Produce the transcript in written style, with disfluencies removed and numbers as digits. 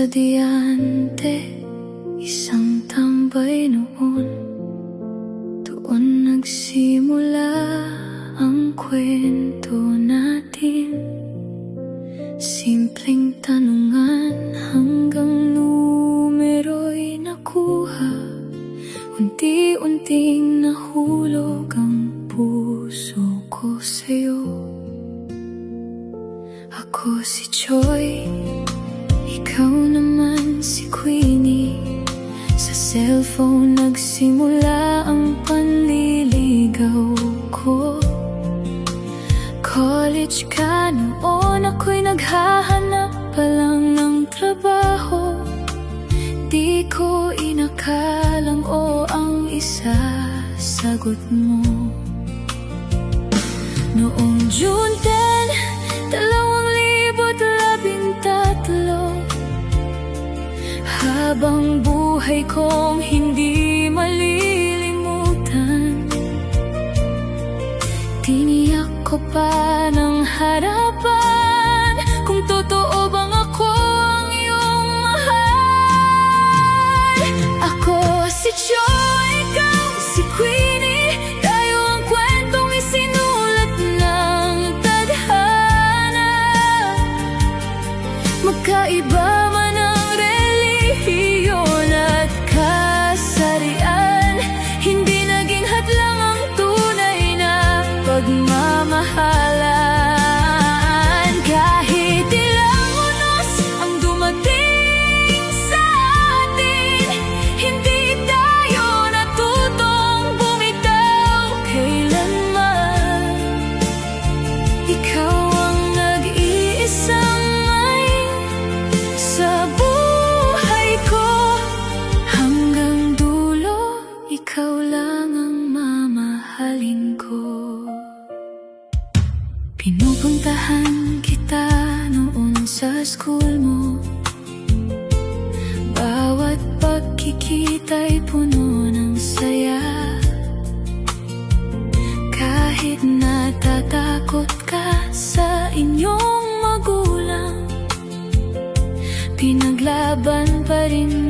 estudyante, isang tambay noon. Doon nagsimula ang kwento natin. Simpleng tanungan hanggang numero'y nakuha. Unti-unting nahulog ang puso ko sa'yo. Ako si Joy, ikaw naman si Queenie. Sa cellphone nagsimula ang panliligaw ko. College ka noon, ako'y naghahanap pa lang ng trabaho. Di ko inakalang ang isasagot mo. Noong June 10, 2013, habang buhay kong hindi malilimutan, tiniyak ko pa ng harapan kung totoo bang ako ang iyong mahal. Ako si Joy, ikaw si Queenie. Tayo ang kwentong isinulat ng tadhana. Magkaiba man ang relihiyon at kasarian, hindi naging hadlang ang tunay na pagmamahalan. Kahit ilang unos ang dumating sa atin, hindi tayo natutong bumitaw kailanman. Ikaw ang nag-iisang may sa buhay ko. Hanggang dulo, ikaw lang ang mamahalin ko. Pinupuntahan kita noon sa school mo. Bawat pagkikita'y puno ng saya. Kahit natatakot ka sa inyong magulang, pinaglaban pa rin